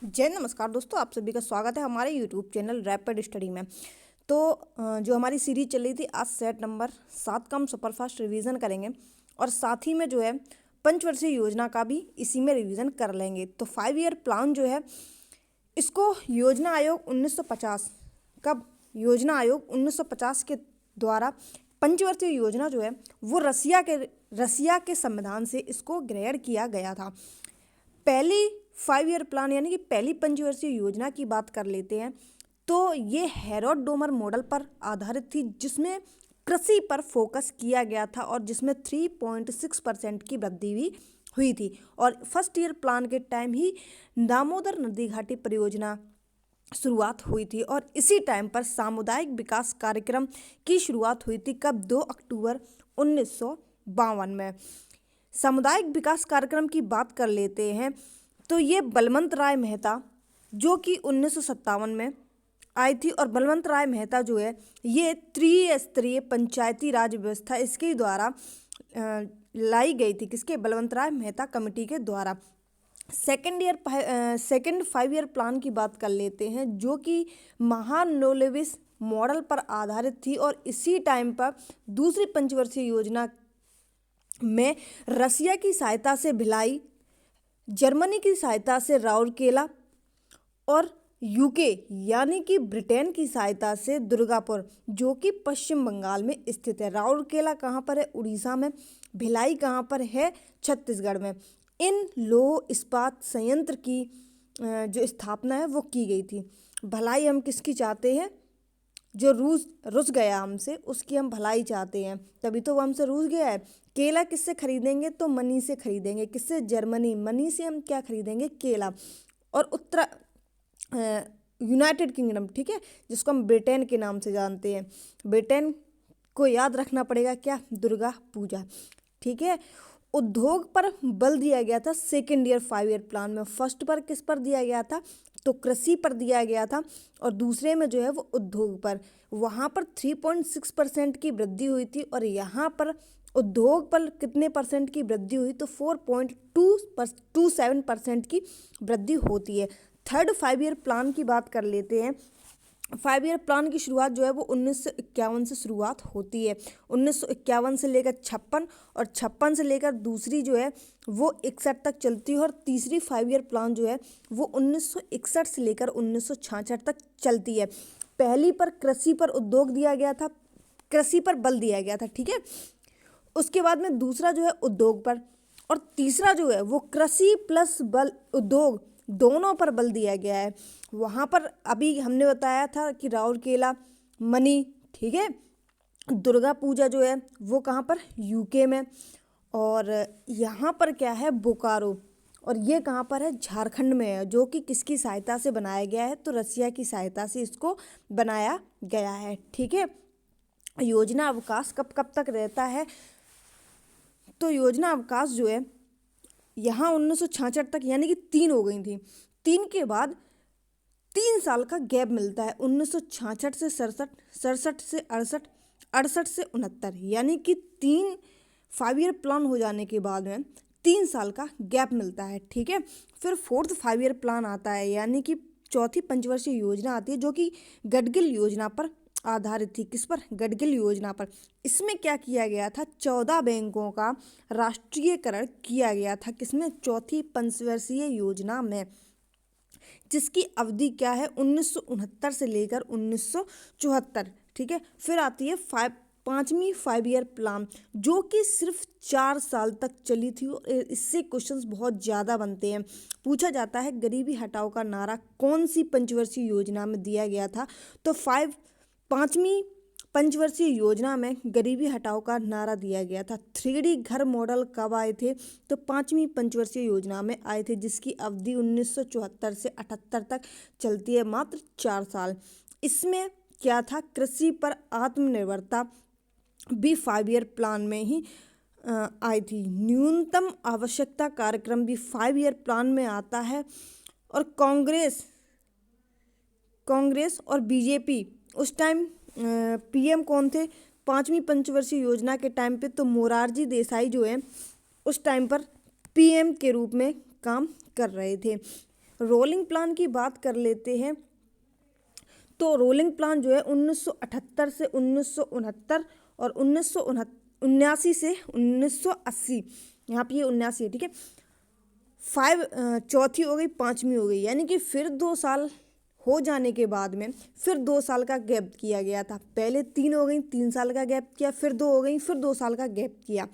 जय नमस्कार दोस्तों, आप सभी का स्वागत है हमारे यूट्यूब चैनल रैपिड स्टडी में। तो जो हमारी सीरीज चल रही थी, आज सेट नंबर 7 का हम सुपरफास्ट रिवीजन करेंगे और साथ ही में जो है पंचवर्षीय योजना का भी इसी में रिवीजन कर लेंगे। तो 5 ईयर प्लान जो है इसको योजना आयोग 1950 योजना आयोग 1950 के द्वारा पंचवर्षीय योजना जो है वो रसिया के संविधान से इसको ग्रहण किया गया था। पहली 5 ईयर प्लान यानी कि पहली पंचवर्षीय योजना की बात कर लेते हैं तो ये हेरोड डोमर मॉडल पर आधारित थी, जिसमें कृषि पर फोकस किया गया था और जिसमें 3.6% की वृद्धि भी हुई थी। और फर्स्ट ईयर प्लान के टाइम ही दामोदर नदी घाटी परियोजना शुरुआत हुई थी और इसी टाइम पर सामुदायिक विकास कार्यक्रम की शुरुआत हुई थी। कब? 2 अक्टूबर 1952 में। सामुदायिक विकास कार्यक्रम की बात कर लेते हैं तो ये बलवंत राय मेहता जो कि 1957 में आई थी और बलवंत राय मेहता जो है ये त्रिस्तरीय पंचायती राज व्यवस्था इसके द्वारा लाई गई थी। किसके? बलवंत राय मेहता कमेटी के द्वारा। सेकेंड 5 ईयर प्लान की बात कर लेते हैं जो कि महालनोबिस मॉडल पर आधारित थी और इसी टाइम पर दूसरी पंचवर्षीय योजना में रसिया की सहायता से भिलाई, जर्मनी की सहायता से राउरकेला और यूके यानी कि ब्रिटेन की सहायता से दुर्गापुर जो कि पश्चिम बंगाल में स्थित है। राउरकेला कहाँ पर है? उड़ीसा में। भिलाई कहाँ पर है? छत्तीसगढ़ में। इन लौह इस्पात संयंत्र की जो स्थापना है वो की गई थी। भलाई हम किसकी चाहते हैं? जो रुस गया हमसे उसकी हम भलाई चाहते हैं, तभी तो वो हमसे रुस गया है। केला किससे खरीदेंगे? तो मनी से खरीदेंगे। किससे? जर्मनी। मनी से हम क्या खरीदेंगे? केला। और यूनाइटेड किंगडम, ठीक है, जिसको हम ब्रिटेन के नाम से जानते हैं। ब्रिटेन को याद रखना पड़ेगा क्या? दुर्गा पूजा, ठीक है। उद्योग पर बल दिया गया था सेकेंड ईयर 5 ईयर प्लान में। फर्स्ट पर किस पर दिया गया था? तो कृषि पर दिया गया था और दूसरे में जो है वो उद्योग पर। वहाँ पर 3.6% की वृद्धि हुई थी और यहाँ पर उद्योग पर कितने परसेंट की वृद्धि हुई? तो 4.27% की वृद्धि होती है। थर्ड 5 ईयर प्लान की बात कर लेते हैं। 5 ईयर प्लान की शुरुआत जो है वो 1951 से शुरुआत होती है। 1951 से लेकर 56 और 56 से लेकर दूसरी जो है वो 61 तक चलती है और तीसरी 5 ईयर प्लान जो है वो 1961 से लेकर 1966 तक चलती है। पहली पर कृषि पर उद्योग दिया गया था, कृषि पर बल दिया गया था, ठीक है। उसके बाद में दूसरा जो है उद्योग पर और तीसरा जो है वो कृषि प्लस बल उद्योग दोनों पर बल दिया गया है। वहाँ पर अभी हमने बताया था कि राउरकेला, मनी, ठीक है। दुर्गा पूजा जो है वो कहाँ पर? यूके में। और यहाँ पर क्या है? बोकारो। और ये कहाँ पर है? झारखंड में है, जो कि किसकी सहायता से बनाया गया है? तो रसिया की सहायता से इसको बनाया गया है, ठीक है। योजना अवकाश कब कब तक रहता है? तो योजना अवकाश जो है यहाँ 1966 तक यानी कि 3 हो गई थी। 3 के बाद 3 साल का गैप मिलता है। 1966 से 67, 67 से 68, 68 से 69 यानी कि 3 5 ईयर प्लान हो जाने के बाद में 3 साल का गैप मिलता है, ठीक है। फिर फोर्थ 5 ईयर प्लान आता है यानी कि चौथी पंचवर्षीय योजना आती है जो कि गडगिल योजना पर आधारित थी। किस पर? गडगिल योजना पर। इसमें क्या किया गया था? 14 बैंकों का राष्ट्रीयकरण किया गया था। किसमें? चौथी पंचवर्षीय योजना में, जिसकी अवधि क्या है? 1969 से लेकर 1974, ठीक है। फिर आती है पांचवी 5 ईयर प्लान जो कि सिर्फ 4 साल तक चली थी। इससे क्वेश्चंस बहुत ज़्यादा बनते हैं। पूछा जाता है गरीबी हटाओ का नारा कौन सी पंचवर्षीय योजना में दिया गया था? तो पांचवी पंचवर्षीय योजना में गरीबी हटाओ का नारा दिया गया था। 3D घर मॉडल कब आए थे? तो पांचवी पंचवर्षीय योजना में आए थे, जिसकी अवधि 1974 से 78 तक चलती है, मात्र 4 साल। इसमें क्या था? कृषि पर आत्मनिर्भरता भी 5 ईयर प्लान में ही आई थी। न्यूनतम आवश्यकता कार्यक्रम भी 5 ईयर प्लान में आता है। और कांग्रेस और बीजेपी उस टाइम पीएम कौन थे पांचवी पंचवर्षीय योजना के टाइम पे? तो मोरारजी देसाई जो है उस टाइम पर पीएम के रूप में काम कर रहे थे। रोलिंग प्लान की बात कर लेते हैं तो रोलिंग प्लान जो है 1978 से 1969 और 1979 से 1980, यहाँ पे ये 79 है, ठीक है। चौथी हो गई, पांचवी हो गई, यानी कि फिर 2 साल हो जाने के बाद में फिर 2 साल का गैप किया गया था। पहले 3 हो गई, 3 साल का गैप किया, फिर 2 हो गई, फिर 2 साल का गैप किया,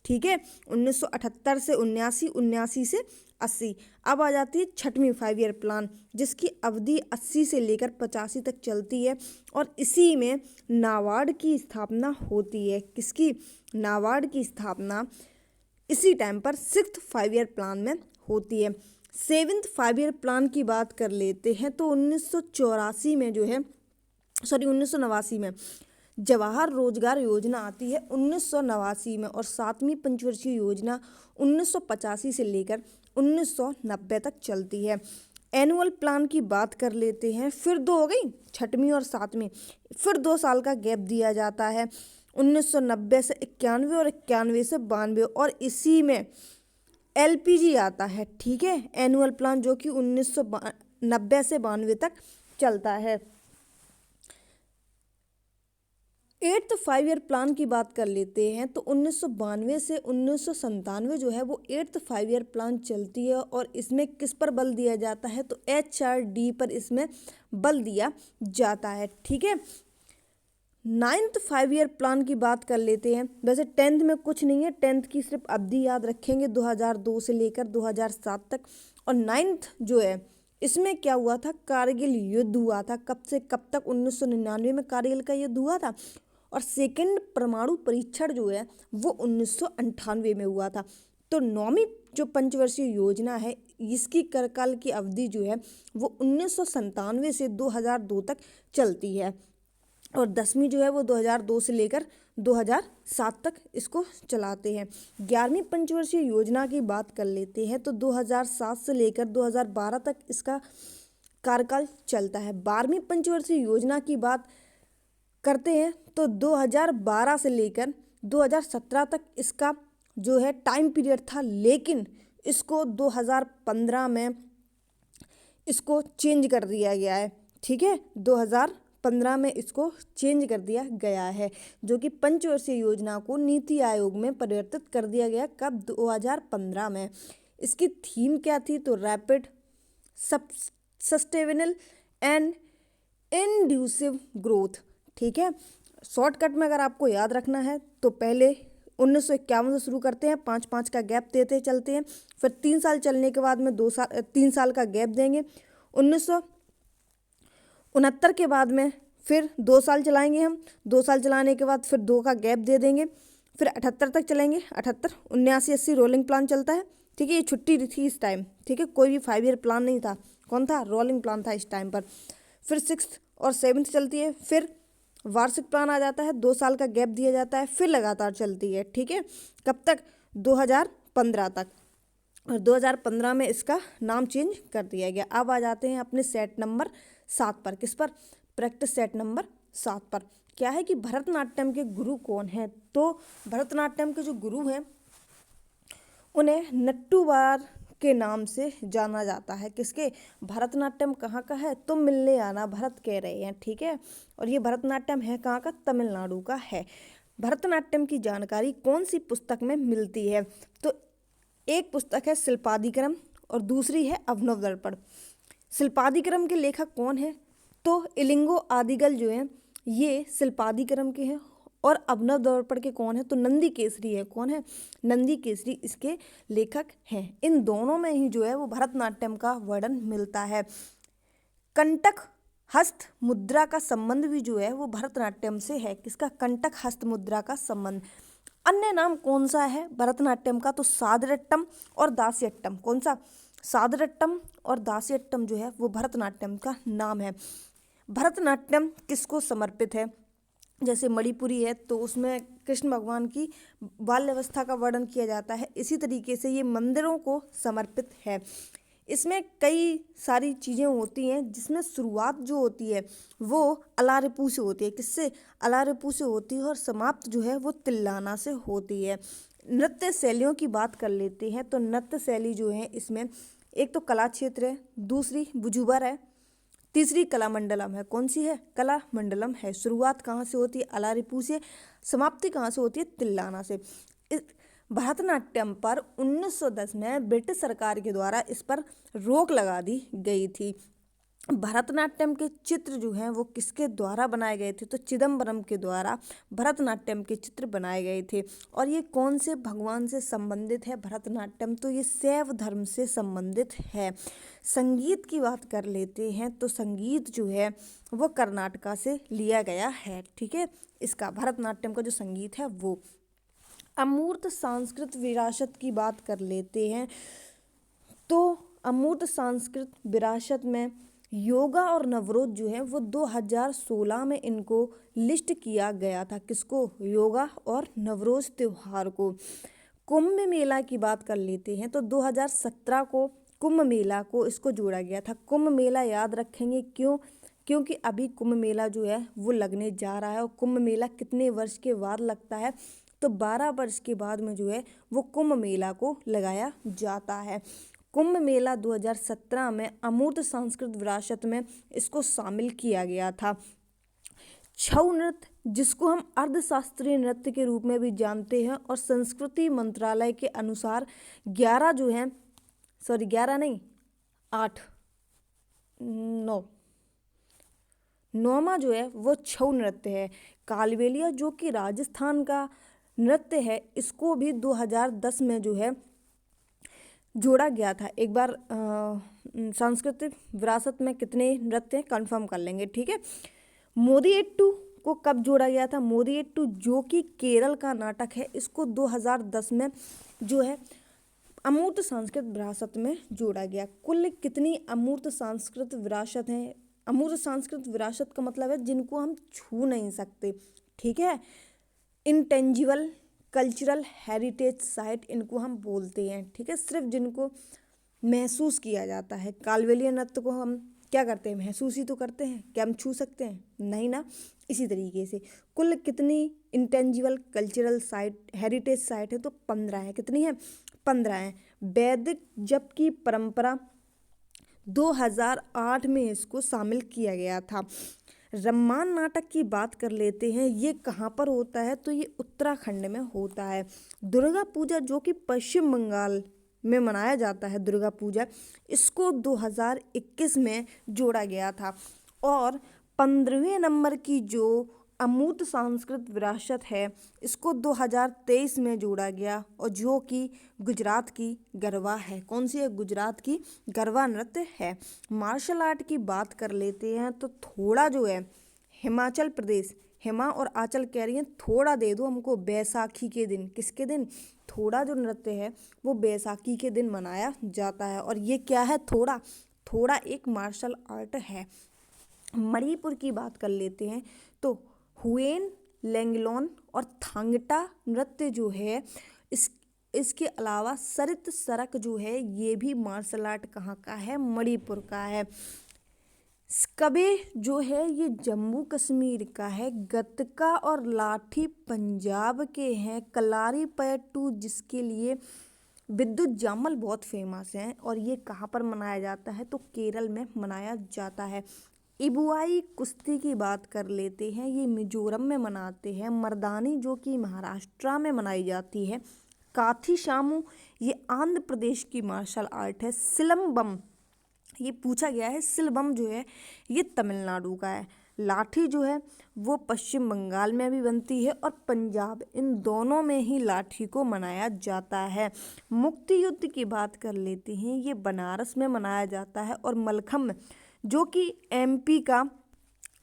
ठीक है। 1978 से 79, 79 से 80। अब आ जाती है छठवीं 5 ईयर प्लान, जिसकी अवधि 80 से लेकर 85 तक चलती है और इसी में नाबार्ड की स्थापना होती है। किसकी? नाबार्ड की स्थापना इसी टाइम पर 6th 5 ईयर प्लान में होती है। 7th 5 ईयर प्लान की बात कर लेते हैं तो 1984 में जो है 1989 में जवाहर रोजगार योजना आती है 1989 में, और 7वीं पंचवर्षीय योजना 1985 से लेकर 1990 तक चलती है। एनुअल प्लान की बात कर लेते हैं, फिर 2 हो गई, छठवीं और 7वीं, फिर 2 साल का गैप दिया जाता है 1990 से 91 और 91 से 92, और इसी में LPG आता है, ठीक है। एनुअल प्लान जो कि 1990 से 92 तक चलता है। 8th 5 ईयर प्लान की बात कर लेते हैं तो 1992 से 1997 जो है वो 8th 5 ईयर प्लान चलती है, और इसमें किस पर बल दिया जाता है तो HRD पर इसमें बल दिया जाता है, ठीक है। 9th 5 ईयर प्लान की बात कर लेते हैं। वैसे 10th में कुछ नहीं है, 10th की सिर्फ अवधि याद रखेंगे 2002 से लेकर 2007 तक। और 9th जो है इसमें क्या हुआ था, कारगिल युद्ध हुआ था। कब से कब तक? 1999 में कारगिल का युद्ध हुआ था, और सेकंड परमाणु परीक्षण जो है वो 1998 में हुआ था। तो 9वीं जो पंचवर्षीय योजना है इसकी कार्यकाल की अवधि जो है वो 1997 से 2002 तक चलती है, और 10वीं जो है वो 2002 से लेकर 2007 तक इसको चलाते हैं। 11वीं पंचवर्षीय योजना की बात कर लेते हैं तो 2007 से लेकर 2012 तक इसका कार्यकाल चलता है। 12वीं पंचवर्षीय योजना की बात करते हैं तो 2012 से लेकर 2017 तक इसका जो है टाइम पीरियड था, लेकिन इसको 2015 में इसको चेंज कर दिया गया है, ठीक है। 2015 में इसको चेंज कर दिया गया है, जो कि पंचवर्षीय योजना को नीति आयोग में परिवर्तित कर दिया गया। कब? 2015 में। इसकी थीम क्या थी तो rapid, sustainable and inclusive growth, ठीक है। शॉर्टकट में अगर आपको याद रखना है तो पहले 1951 से शुरू करते हैं, 5-5 का गैप देते चलते हैं, फिर 3 साल चलने के बाद में 3 साल का गैप देंगे। 1969 के बाद में फिर 2 साल चलाएंगे हम, 2 साल चलाने के बाद फिर 2 का गैप दे देंगे, फिर 78 तक चलेंगे। 78, 79, 80 रोलिंग प्लान चलता है, ठीक है। ये छुट्टी थी इस टाइम, ठीक है, कोई भी 5 ईयर प्लान नहीं था। कौन था? रोलिंग प्लान था इस टाइम पर। फिर 6th और 7th चलती है, फिर वार्षिक प्लान आ जाता है, 2 साल का गैप दिया जाता है, फिर लगातार चलती है, ठीक है। कब तक? 2015 तक, और 2015 में इसका नाम चेंज कर दिया गया। अब आ जाते हैं अपने सेट नंबर 7 पर। किस पर? प्रैक्टिस सेट नंबर 7 पर। क्या है कि भरतनाट्यम के गुरु कौन है? तो भरतनाट्यम के जो गुरु हैं उन्हें नट्टूवार के नाम से जाना जाता है। किसके? भरतनाट्यम कहाँ का है? तुम मिलने आना, भरत कह रहे हैं, ठीक है। और ये भरतनाट्यम है कहाँ का? तमिलनाडु का है। भरतनाट्यम की जानकारी कौन सी पुस्तक में मिलती है? तो एक पुस्तक है शिल्पादिक्रम और दूसरी है अभिनव दर्पण। शिल्पादिक्रम के लेखक कौन है? तो इलिंगो आदिगल जो है ये शिल्पादिक्रम के हैं, और अभिनव दर्पण के कौन है? तो नंदी केसरी है। कौन है? नंदी केसरी इसके लेखक हैं। इन दोनों में ही जो है वो भरतनाट्यम का वर्णन मिलता है। कंटक हस्त मुद्रा का संबंध भी जो है वो भरतनाट्यम से है। किसका? कंटक हस्त मुद्रा का संबंध। अन्य नाम कौन सा है भरतनाट्यम का? तो सादरट्टम और दास्यट्टम। कौन सा? सादरट्टम और दास्यट्टम जो है वो भरतनाट्यम का नाम है। भरतनाट्यम किसको समर्पित है? जैसे मणिपुरी है तो उसमें कृष्ण भगवान की बाल्यावस्था का वर्णन किया जाता है, इसी तरीके से ये मंदिरों को समर्पित है। इसमें कई सारी चीज़ें होती हैं जिसमें शुरुआत जो होती है वो अलारिपू से होती है। किससे? अलारिपू से होती है, और समाप्त जो है वो तिल्लाना से होती है। नृत्य शैलियों की बात कर लेते हैं तो नृत्य शैली जो है इसमें एक तो कला क्षेत्र है, दूसरी बुजुबर है, तीसरी कलामंडलम है। कौन सी है? कलामंडलम है। शुरुआत कहाँ से होती है? अलारिपू से। समाप्ति कहाँ से होती है? तिल्लाना से। इस भरतनाट्यम पर 1910 में ब्रिटिश सरकार के द्वारा इस पर रोक लगा दी गई थी। भरतनाट्यम के चित्र जो हैं वो किसके द्वारा बनाए गए थे? तो चिदम्बरम के द्वारा भरतनाट्यम के चित्र बनाए गए थे। और ये कौन से भगवान से संबंधित है भरतनाट्यम? तो ये शैव धर्म से संबंधित है। संगीत की बात कर लेते हैं तो संगीत जो है वो कर्नाटका से लिया गया है। ठीक है, इसका भरतनाट्यम का जो संगीत है वो। अमूर्त सांस्कृतिक विरासत की बात कर लेते हैं तो अमूर्त सांस्कृतिक विरासत में योगा और नवरोज जो है वो 2016 में इनको लिस्ट किया गया था। किसको? योगा और नवरोज त्योहार को। कुंभ मेला की बात कर लेते हैं तो 2017 को कुंभ मेला को इसको जोड़ा गया था। कुंभ मेला याद रखेंगे, क्यों? क्योंकि अभी कुंभ मेला जो है वो लगने जा रहा है। और कुंभ मेला कितने वर्ष के बाद लगता है? तो 12 वर्ष के बाद में जो है वो कुंभ मेला को लगाया जाता है। कुंभ मेला 2017 में अमूर्त सांस्कृतिक विरासत में इसको शामिल किया गया था। छऊ नृत्य, जिसको हम अर्धशास्त्रीय नृत्य के रूप में भी जानते हैं, और संस्कृति मंत्रालय के अनुसार 11 जो है, सॉरी 11 नहीं, 8 9 नौमा जो है वो छऊ नृत्य है। कालबेलिया जो कि राजस्थान का नृत्य है, इसको भी 2010 में जो है जोड़ा गया था। एक बार सांस्कृतिक विरासत में कितने नृत्य हैं कंफर्म कर लेंगे। ठीक है, मोदीएट्टू को कब जोड़ा गया था? मोदीएट्टू जो कि केरल का नाटक है, इसको 2010 में जो है अमूर्त सांस्कृतिक विरासत में जोड़ा गया। कुल कितनी अमूर्त सांस्कृतिक विरासत हैं? अमूर्त सांस्कृतिक विरासत का मतलब है जिनको हम छू नहीं सकते। ठीक है, इंटेंजिबल कल्चरल हेरिटेज साइट इनको हम बोलते हैं। ठीक है, सिर्फ जिनको महसूस किया जाता है। कालबेलिया नृत्य को हम क्या करते हैं? महसूस ही तो करते हैं। क्या हम छू सकते हैं? नहीं ना। इसी तरीके से कुल कितनी intangible cultural site heritage site है? तो 15 है। कितनी है? 15 है। वैदिक जप की परंपरा 2008 में इसको शामिल किया गया था। रम्मान नाटक की बात कर लेते हैं, ये कहाँ पर होता है? तो ये उत्तराखंड में होता है। दुर्गा पूजा जो कि पश्चिम बंगाल में मनाया जाता है, दुर्गा पूजा, इसको 2021 में जोड़ा गया था। और 15वें नंबर की जो अमूर्त सांस्कृतिक विरासत है, इसको 2023 में जोड़ा गया, और जो कि गुजरात की गरबा है। कौन सी है? गुजरात की गरबा नृत्य है। मार्शल आर्ट की बात कर लेते हैं तो थोड़ा जो है हिमाचल प्रदेश, हिमा और आंचल कह रही हैं थोड़ा दे दो हमको बैसाखी के दिन। किसके दिन? थोड़ा जो नृत्य है वो बैसाखी के दिन मनाया जाता है। और ये क्या है? थोड़ा थोड़ा एक मार्शल आर्ट है। मणिपुर की बात कर लेते हैं तो हुएन, लैंगलोन और थांगटा नृत्य जो है, इसके अलावा सरित सरक जो है ये भी मार्शल आर्ट कहाँ का है? मणिपुर का है। स्कबे जो है ये जम्मू कश्मीर का है। गतका और लाठी पंजाब के हैं। कलारीपयट्टू जिसके लिए विद्युत जामल बहुत फेमस हैं, और ये कहाँ पर मनाया जाता है? तो केरल में मनाया जाता है। इबुआई कुश्ती की बात कर लेते हैं, ये मिजोरम में मनाते हैं। मर्दानी जो कि महाराष्ट्र में मनाई जाती है। काथी शामू ये आंध्र प्रदेश की मार्शल आर्ट है। सिलंबम ये पूछा गया है, सिलबम जो है ये तमिलनाडु का है। लाठी जो है वो पश्चिम बंगाल में भी बनती है और पंजाब, इन दोनों में ही लाठी को मनाया जाता है। मुक्ति युद्ध की बात कर लेते हैं, ये बनारस में मनाया जाता है। और मलखम्ब जो कि एमपी का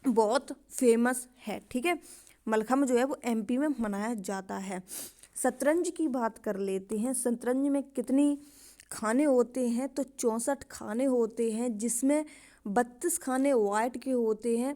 बहुत फेमस है। ठीक है, मलखम्ब जो है वो एमपी में मनाया जाता है। शतरंज की बात कर लेते हैं। शतरंज में कितनी खाने होते हैं? तो 64 खाने होते हैं, जिसमें 32 खाने वाइट के होते हैं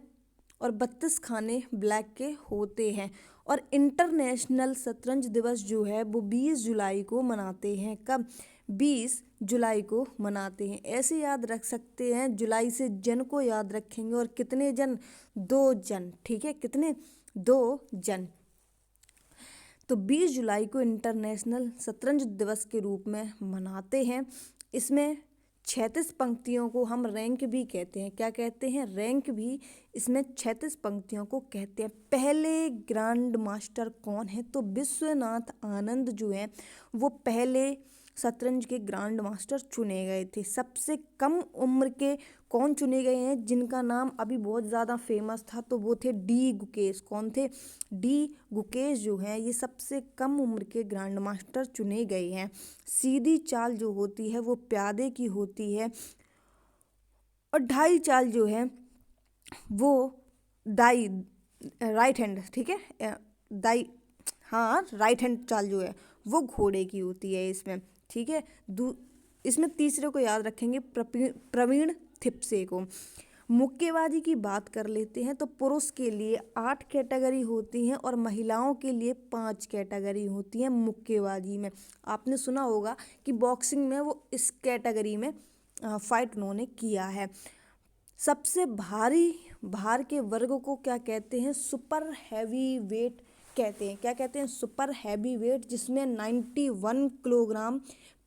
और 32 खाने ब्लैक के होते हैं। और इंटरनेशनल शतरंज दिवस जो है वो 20 जुलाई को मनाते हैं। कब? 20 जुलाई को मनाते हैं। ऐसे याद रख सकते हैं, जुलाई से जन को याद रखेंगे। और कितने जन? 2 जन। ठीक है, कितने? 2 जन। तो 20 जुलाई को इंटरनेशनल शतरंज दिवस के रूप में मनाते हैं। इसमें 36 पंक्तियों को हम रैंक भी कहते हैं। क्या कहते हैं? रैंक भी। इसमें 36 पंक्तियों को कहते हैं। पहले ग्रैंड मास्टर कौन है? तो विश्वनाथ आनंद जो है वो पहले शतरंज के ग्रैंड मास्टर चुने गए थे। सबसे कम उम्र के कौन चुने गए हैं जिनका नाम अभी बहुत ज़्यादा फेमस था? तो वो थे डी गुकेश। कौन थे? डी गुकेश जो हैं ये सबसे कम उम्र के ग्रैंड मास्टर चुने गए हैं। सीधी चाल जो होती है वो प्यादे की होती है और ढाई चाल जो है वो दाई राइट हैंड, ठीक है, दाई, हाँ, राइट हैंड चाल जो है वो घोड़े की होती है इसमें, ठीक है। इसमें तीसरे को याद रखेंगे, प्रवीण थिप्से को। मुक्केबाजी की बात कर लेते हैं तो पुरुष के लिए 8 कैटेगरी होती हैं और महिलाओं के लिए 5 कैटेगरी होती हैं मुक्केबाजी में। आपने सुना होगा कि बॉक्सिंग में वो इस कैटेगरी में फाइट उन्होंने किया है। सबसे भारी भार के वर्ग को क्या कहते हैं? सुपर हैवी वेट कहते हैं। क्या कहते हैं? सुपर हैवी वेट, जिसमें 91 किलोग्राम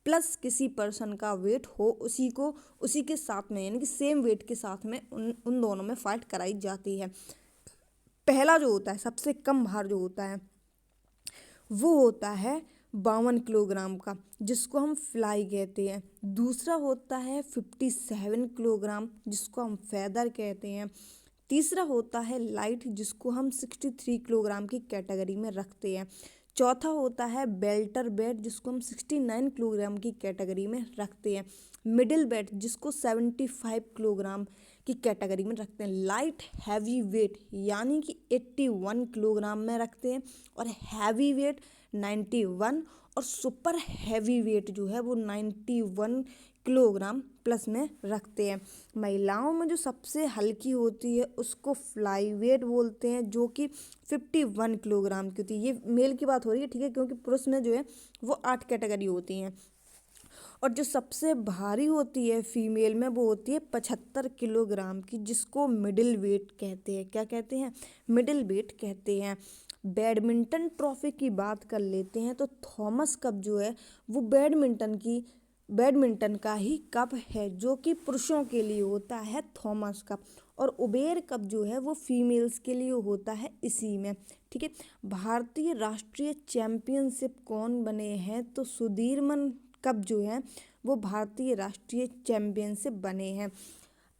प्लस किसी पर्सन का वेट हो, उसी के साथ में, यानी कि सेम वेट के साथ में उन दोनों में फाइट कराई जाती है। पहला जो होता है, सबसे कम भार जो होता है वो होता है 52 किलोग्राम का, जिसको हम फ्लाई कहते हैं। दूसरा होता है 57 किलोग्राम, जिसको हम फेदर कहते हैं। तीसरा होता है लाइट, जिसको हम 63 किलोग्राम की कैटेगरी में रखते हैं। चौथा होता है बेल्टर वेट, जिसको हम 69 किलोग्राम की कैटेगरी में रखते हैं। मिडिल वेट, जिसको 75 किलोग्राम की कैटेगरी में रखते हैं। लाइट हैवी वेट यानी कि 81 किलोग्राम में रखते हैं और हैवी वेट 91 और सुपर हैवी वेट जो है वो 91 किलोग्राम प्लस में रखते हैं। महिलाओं में जो सबसे हल्की होती है उसको फ्लाई वेट बोलते हैं, जो कि 51 किलोग्राम की होती है। ये मेल की बात हो रही है, ठीक है, क्योंकि पुरुष में जो है वो 8 कैटेगरी होती हैं। और जो सबसे भारी होती है फीमेल में वो होती है 75 किलोग्राम की, जिसको मिडिल वेट कहते हैं। क्या कहते हैं? मिडिल वेट कहते हैं। बैडमिंटन ट्रॉफी की बात कर लेते हैं तो थॉमस कप जो है वो बैडमिंटन का ही कप है, जो कि पुरुषों के लिए होता है थॉमस कप। और उबेर कप जो है वो फीमेल्स के लिए होता है इसी में, ठीक है। भारतीय राष्ट्रीय चैंपियनशिप कौन बने हैं? तो सुधीरमन कप जो है वो भारतीय राष्ट्रीय चैंपियनशिप बने हैं।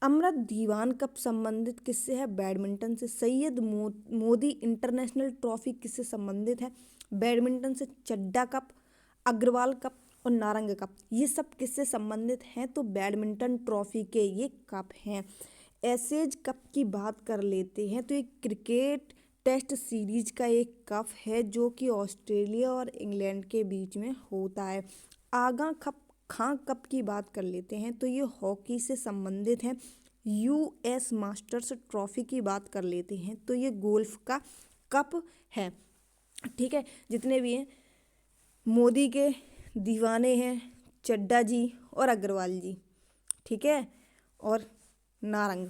अमृत दीवान कप संबंधित किससे है? बैडमिंटन से। सैयद मोदी इंटरनेशनल ट्रॉफी किससे संबंधित है? बैडमिंटन से। चड्डा कप, अग्रवाल कप और नारंग कप, ये सब किससे संबंधित हैं? तो बैडमिंटन ट्रॉफी के ये कप हैं। एशेज कप की बात कर लेते हैं तो ये क्रिकेट टेस्ट सीरीज का एक कप है, जो कि ऑस्ट्रेलिया और इंग्लैंड के बीच में होता है। आगा कप, खां कप की बात कर लेते हैं तो ये हॉकी से संबंधित है। यूएस मास्टर्स ट्रॉफी की बात कर लेते हैं तो ये गोल्फ का कप है, ठीक है। जितने भी हैं मोदी के दीवाने हैं चड्डा जी और अग्रवाल जी, ठीक है, और नारंग,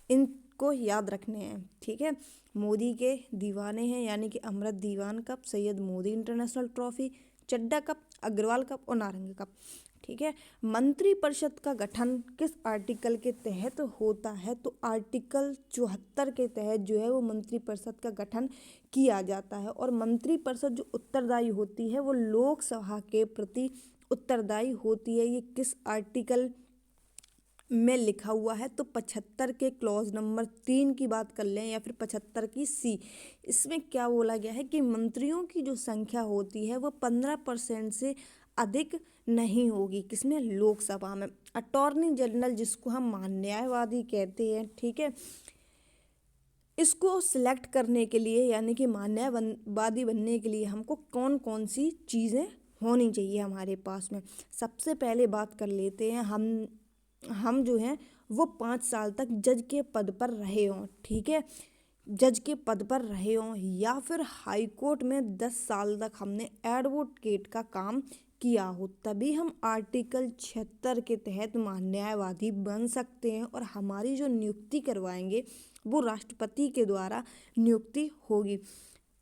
इनको याद रखने हैं, ठीक है। मोदी के दीवाने हैं यानी कि Amrit Diwan cup, Syed Modi international trophy, Chadda cup, Agrawal cup और नारंगी कप, ठीक है। मंत्रिपरिषद का गठन किस आर्टिकल के तहत होता है? तो आर्टिकल 74 के तहत जो है वो मंत्रिपरिषद का गठन किया जाता है। और मंत्रिपरिषद जो उत्तरदायी होती है वो लोकसभा के प्रति उत्तरदायी होती है। ये किस आर्टिकल में लिखा हुआ है? तो 75 के क्लॉज नंबर 3 की बात कर लें या फिर 75 की सी। इसमें क्या बोला गया है कि मंत्रियों की जो संख्या होती है वो 15% से अधिक नहीं होगी। किसमें? लोकसभा में। अटॉर्नी जनरल, जिसको हम न्यायवादी कहते हैं, ठीक है, इसको सिलेक्ट करने के लिए यानी कि न्यायवादी बनने के लिए हमको कौन कौन सी चीज़ें होनी चाहिए हमारे पास में? सबसे पहले बात कर लेते हैं हम जो हैं वो 5 साल तक जज के पद पर रहे हों, ठीक है, जज के पद पर रहे हों, या फिर हाई कोर्ट में 10 साल तक हमने एडवोकेट का काम किया हो, तभी हम आर्टिकल 76 के तहत न्यायवादी बन सकते हैं। और हमारी जो नियुक्ति करवाएंगे वो राष्ट्रपति के द्वारा नियुक्ति होगी।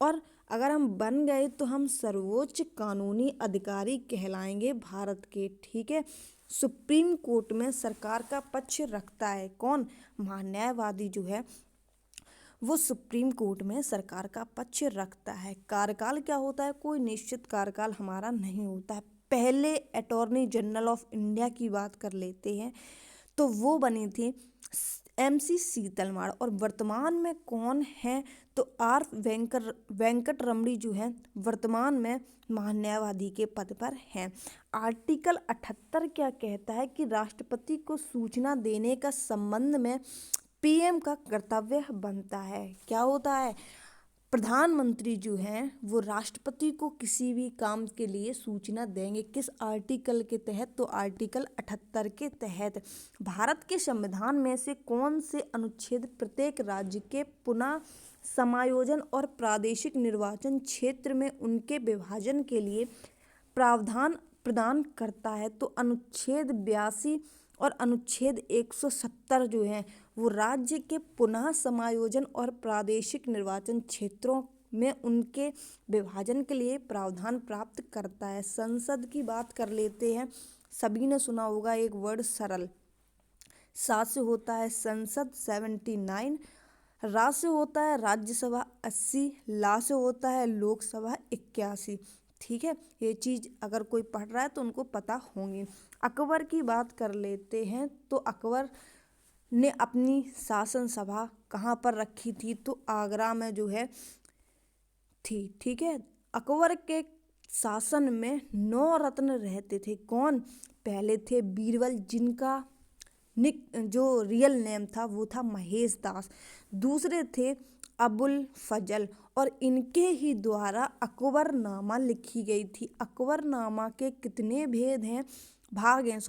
और अगर हम बन गए तो हम सर्वोच्च कानूनी अधिकारी कहलाएंगे भारत के, ठीक है। सुप्रीम कोर्ट में सरकार का पक्ष रखता है। कौन? महान्यायवादी जो है वो सुप्रीम कोर्ट में सरकार का पक्ष रखता है। कार्यकाल क्या होता है? कोई निश्चित कार्यकाल हमारा नहीं होता है। पहले अटॉर्नी जनरल ऑफ इंडिया की बात कर लेते हैं तो वो बनी थी MC शीतलमाड़, और वर्तमान में कौन है? तो R वेंकट रमणी जो है वर्तमान में महान्यायवादी के पद पर हैं। आर्टिकल 78 क्या कहता है कि राष्ट्रपति को सूचना देने का संबंध में PM का कर्तव्य बनता है। क्या होता है? प्रधानमंत्री जो हैं वो राष्ट्रपति को किसी भी काम के लिए सूचना देंगे। किस आर्टिकल के तहत? तो आर्टिकल 78 के तहत। भारत के संविधान में से कौन से अनुच्छेद प्रत्येक राज्य के पुनः समायोजन और प्रादेशिक निर्वाचन क्षेत्र में उनके विभाजन के लिए प्रावधान प्रदान करता है? तो अनुच्छेद 82 और अनुच्छेद 170 जो है वो राज्य के पुनः समायोजन और प्रादेशिक निर्वाचन क्षेत्रों में उनके विभाजन के लिए प्रावधान प्राप्त करता है। संसद की बात कर लेते हैं। सभी ने सुना होगा एक वर्ड सरल। सा से होता है संसद 79, रा से होता है राज्यसभा 80, ला से होता है लोकसभा 81। ठीक है, ये चीज़ अगर कोई पढ़ रहा है तो उनको पता होंगी। अकबर की बात कर लेते हैं तो अकबर ने अपनी शासन सभा कहाँ पर रखी थी? तो आगरा में जो है थी। ठीक है, अकबर के शासन में 9 रत्न रहते थे। कौन? पहले थे बीरबल, जिनका जो रियल नेम था वो था महेश दास। दूसरे थे अबुल फजल, और इनके ही द्वारा अकबरनामा लिखी गई थी। अकबरनामा के कितने भेद हैं? भाग हैं,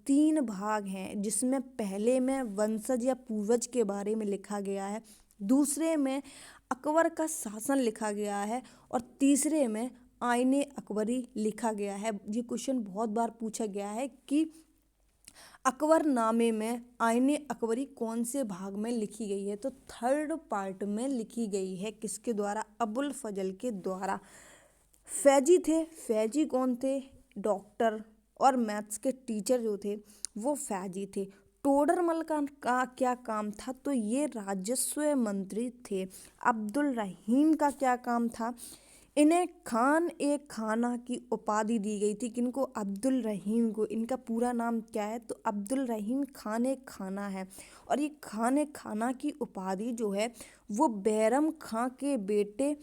3 भाग हैं, जिसमें पहले में वंशज या पूर्वज के बारे में लिखा गया है, दूसरे में अकबर का शासन लिखा गया है, और तीसरे में आईने अकबरी लिखा गया है। ये क्वेश्चन बहुत बार पूछा गया है कि अकबरनामे में आईने अकबरी कौन से भाग में लिखी गई है? तो 3rd पार्ट में लिखी गई है। किसके द्वारा? अबुल फजल के द्वारा। फैजी थे। फैजी कौन थे? डॉक्टर और मैथ्स के टीचर जो थे वो फैजी थे। टोडरमल का क्या काम था? तो ये राजस्व मंत्री थे। अब्दुल रहीम का क्या काम था? इन्हें खान ए खाना की उपाधि दी गई थी। किनको? अब्दुल रहीम को। इनका पूरा नाम क्या है? तो अब्दुल रहीम खान ए खाना है, और ये खान ए खाना की उपाधि जो है वो बैरम खां के बेटे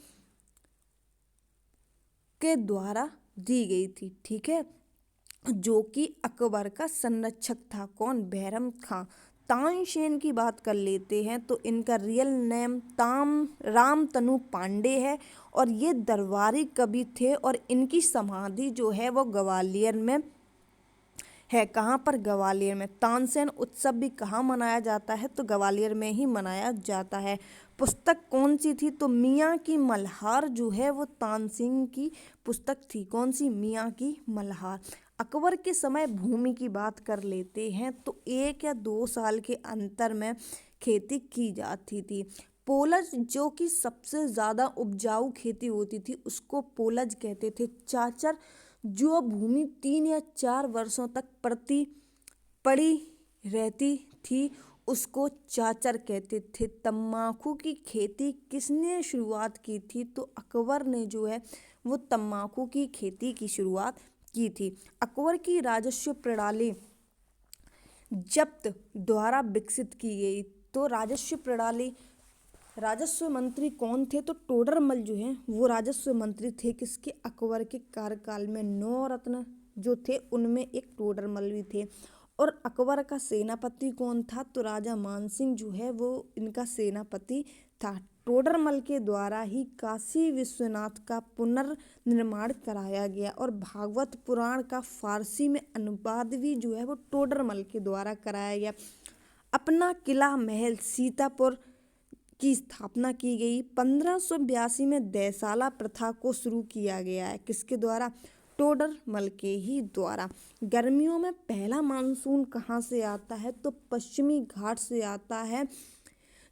के द्वारा दी गई थी। ठीक है, जो कि अकबर का संरक्षक था। कौन? बैरम खां। तानसेन की बात कर लेते हैं तो इनका रियल नेम रामतनु पांडे है, और ये दरबारी कवि थे, और इनकी समाधि जो है वो ग्वालियर में है। कहाँ पर? ग्वालियर में। तानसेन उत्सव भी कहाँ मनाया जाता है? तो ग्वालियर में ही मनाया जाता है। पुस्तक कौन सी थी? तो मियाँ की मल्हार जो है वो तानसेन की पुस्तक थी। कौन सी? मियाँ की मल्हार। अकबर के समय भूमि की बात कर लेते हैं तो 1 या 2 साल के अंतर में खेती की जाती थी। पोलज जो कि सबसे ज़्यादा उपजाऊ खेती होती थी उसको पोलज कहते थे। चाचर जो भूमि 3 या 4 वर्षों तक पड़ी रहती थी उसको चाचर कहते थे। तम्बाकू की खेती किसने शुरुआत की थी? तो अकबर ने जो है वो तम्बाकू की खेती की शुरुआत की थी। अकबर की राजस्व प्रणाली जब्त द्वारा विकसित की गई। तो राजस्व मंत्री कौन थे? तो टोडरमल जो है वो राजस्व मंत्री थे। किसके? अकबर के कार्यकाल में। 9 रत्न जो थे उनमें एक टोडरमल भी थे। और अकबर का सेनापति कौन था? तो राजा मानसिंह जो है वो इनका सेनापति था। टोडरमल के द्वारा ही काशी विश्वनाथ का पुनर्निर्माण कराया गया, और भागवत पुराण का फारसी में अनुवाद भी जो है वो टोडरमल के द्वारा कराया गया। अपना किला महल सीतापुर की स्थापना की गई। 1582 में देसाला प्रथा को शुरू किया गया है। किसके द्वारा? टोडरमल के ही द्वारा। गर्मियों में पहला मानसून कहाँ से आता है? तो पश्चिमी घाट से आता है,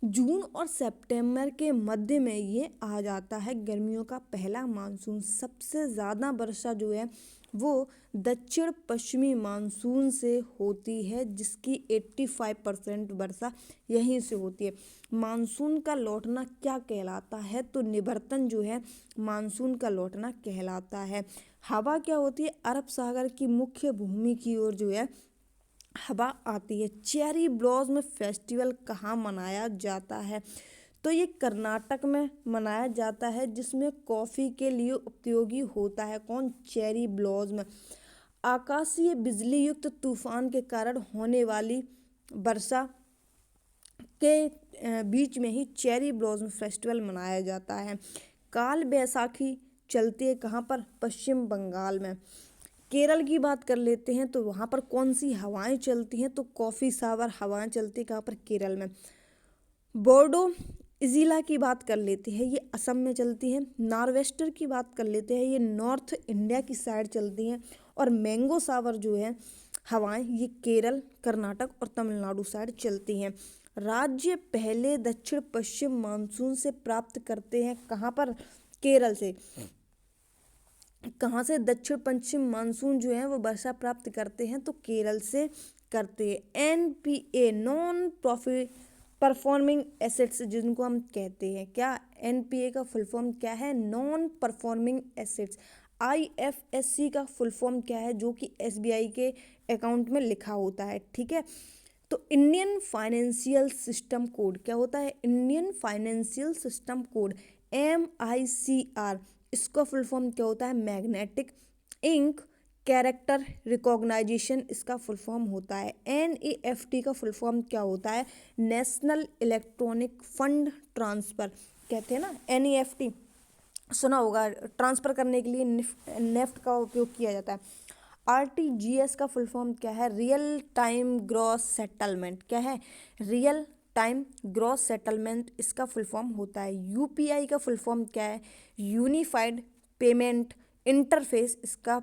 जून और सितंबर के मध्य में ये आ जाता है गर्मियों का पहला मानसून। सबसे ज़्यादा वर्षा जो है वो दक्षिण पश्चिमी मानसून से होती है, जिसकी 85% वर्षा यहीं से होती है। मानसून का लौटना क्या कहलाता है, तो निवर्तन जो है मानसून का लौटना कहलाता है। हवा क्या होती है, अरब सागर की मुख्य भूमि की ओर जो है हवा आती है। चेरी ब्लॉसम फेस्टिवल कहाँ मनाया जाता है, तो ये कर्नाटक में मनाया जाता है, जिसमें कॉफ़ी के लिए उपयोगी होता है कौन, चेरी ब्लॉसम। आकाशीय बिजली युक्त तूफान के कारण होने वाली वर्षा के बीच में ही चेरी ब्लॉसम फेस्टिवल मनाया जाता है। काल बैसाखी चलती है कहाँ पर, पश्चिम बंगाल में। केरल की बात कर लेते हैं तो वहाँ पर कौन सी हवाएं चलती हैं, तो कॉफ़ी सावर हवाएं चलती हैं कहाँ पर, केरल में। बोर्डो इजिला की बात कर लेते हैं, ये असम में चलती है। नॉर्वेस्टर की बात कर लेते हैं, ये नॉर्थ इंडिया की साइड चलती हैं। और मैंगो सावर जो है हवाएं, ये केरल, कर्नाटक और तमिलनाडु साइड चलती हैं। राज्य पहले दक्षिण पश्चिम मानसून से प्राप्त करते हैं कहाँ पर, केरल से। कहाँ से दक्षिण पश्चिम मानसून जो है वो वर्षा प्राप्त करते हैं, तो केरल से करते हैं। NPA non profit performing assets जिनको हम कहते हैं, क्या एनपीए का फुल फॉर्म क्या है, नॉन परफॉर्मिंग एसेट्स। आईएफएससी का फुल फॉर्म क्या है, जो कि एसबीआई के अकाउंट में लिखा होता है, ठीक है। तो इंडियन फाइनेंशियल सिस्टम कोड क्या होता है, Indian financial system code MICR, इसका फुल फॉर्म क्या होता है, मैग्नेटिक इंक कैरेक्टर रिकॉग्नाइजेशन, इसका फुल फॉर्म होता है। NEFT का फुल फॉर्म क्या होता है, नेशनल इलेक्ट्रॉनिक फंड ट्रांसफ़र, कहते हैं ना NEFT, सुना होगा, ट्रांसफ़र करने के लिए नेफ्ट का उपयोग किया जाता है। RTGS का फुल फॉर्म क्या है, रियल टाइम ग्रॉस सेटलमेंट, क्या है, रियल टाइम ग्रॉस सेटलमेंट, इसका फुल फॉर्म होता है। UPI का फुल फॉर्म क्या है, यूनिफाइड पेमेंट इंटरफेस, इसका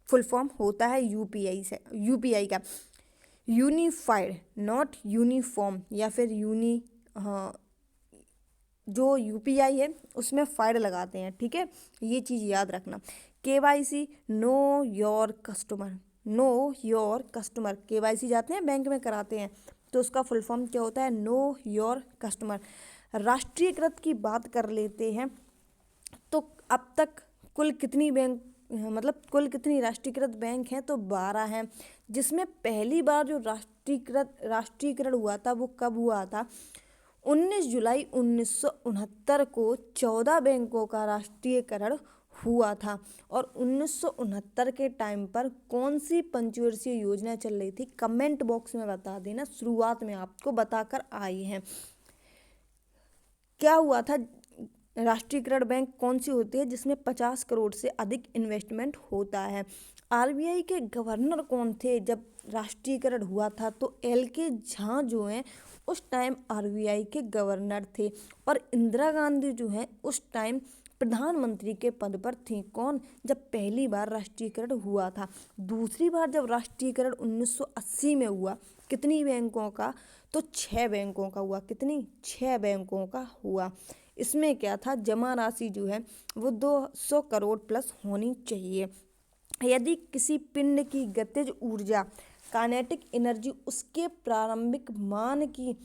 फुल फॉर्म होता है UPI का यूनिफाइड, नॉट यूनिफॉर्म या फिर हाँ, जो UPI है उसमें फाइड लगाते हैं, ठीक है, ये चीज़ याद रखना। KYC know your customer, know your customer, KYC जाते हैं बैंक में कराते हैं, तो उसका फुल फॉर्म क्या होता है, नो योर कस्टमर। राष्ट्रीयकृत की बात कर लेते हैं, तो अब तक कुल कितनी बैंक कुल कितनी राष्ट्रीयकृत बैंक हैं, तो 12 हैं, जिसमें पहली बार जो राष्ट्रीयकरण हुआ था वो कब हुआ था, 19 जुलाई 1969 को 14 बैंकों का राष्ट्रीयकरण हुआ था। और 1969 के टाइम पर कौन सी पंचवर्षीय योजना चल रही थी, कमेंट बॉक्स में बता देना, शुरुआत में आपको बताकर आई हैं। क्या हुआ था, राष्ट्रीयकृत बैंक कौन सी होती है जिसमें 50 करोड़ से अधिक इन्वेस्टमेंट होता है। RBI के गवर्नर कौन थे जब राष्ट्रीयकरण हुआ था, तो LK झा जो हैं उस टाइम RBI के गवर्नर थे। और इंदिरा गांधी जो हैं उस टाइम प्रधानमंत्री के पद पर थी, कौन, जब पहली बार राष्ट्रीयकरण हुआ था। दूसरी बार जब राष्ट्रीयकरण 1980 में हुआ, कितनी बैंकों का, तो 6 बैंकों का हुआ, कितनी, 6 बैंकों का हुआ। इसमें क्या था, जमा राशि जो है वो 200 करोड़ प्लस होनी चाहिए। यदि किसी पिंड की गतिज ऊर्जा काइनेटिक एनर्जी उसके प्रारंभिक मान की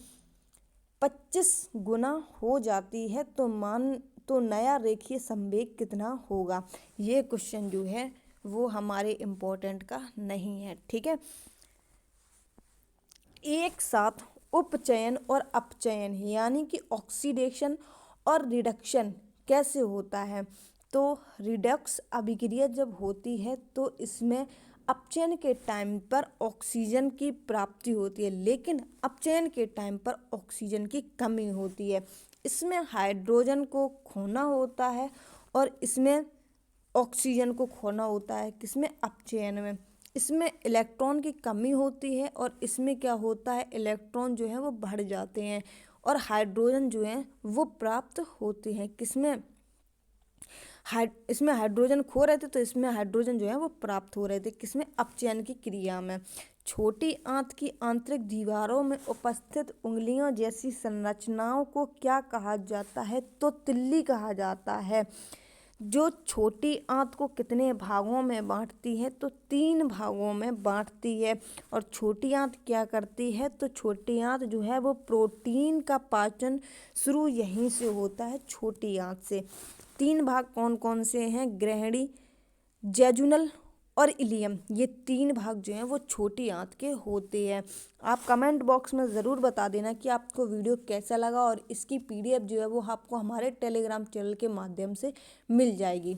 25 गुना हो जाती है तो नया रेखीय संवेग कितना होगा। ये क्वेश्चन जो है वो हमारे इम्पोर्टेंट का नहीं है, ठीक है। एक साथ उपचयन और अपचयन यानी कि ऑक्सीडेशन और रिडक्शन कैसे होता है, तो रिडक्स अभिक्रिया जब होती है तो इसमें अपचयन के टाइम पर ऑक्सीजन की प्राप्ति होती है, लेकिन अपचयन के टाइम पर ऑक्सीजन की कमी होती है। इसमें हाइड्रोजन को खोना होता है और इसमें ऑक्सीजन को खोना होता है, किसमें, अपचयन में। इसमें इलेक्ट्रॉन की कमी होती है और इसमें क्या होता है, इलेक्ट्रॉन जो है वो बढ़ जाते हैं और हाइड्रोजन जो है वो प्राप्त होते हैं, किसमें, इसमें हाइड्रोजन खो रहे थे तो इसमें हाइड्रोजन जो है वो प्राप्त हो रहे थे, किसमें, अपचयन की क्रिया में। छोटी आंत की आंतरिक दीवारों में उपस्थित उंगलियों जैसी संरचनाओं को क्या कहा जाता है, तो तिल्ली कहा जाता है। जो छोटी आंत को कितने भागों में बांटती है, तो 3 भागों में बांटती है। और छोटी आंत क्या करती है, तो छोटी आंत जो है वो प्रोटीन का पाचन शुरू यहीं से होता है, छोटी आंत से। 3 भाग कौन कौन से हैं, ग्रहणी, जेजुनल और इलियम, ये 3 भाग जो हैं वो छोटी आंत के होते हैं। आप कमेंट बॉक्स में ज़रूर बता देना कि आपको वीडियो कैसा लगा, और इसकी PDF जो है वो आपको हमारे टेलीग्राम चैनल के माध्यम से मिल जाएगी।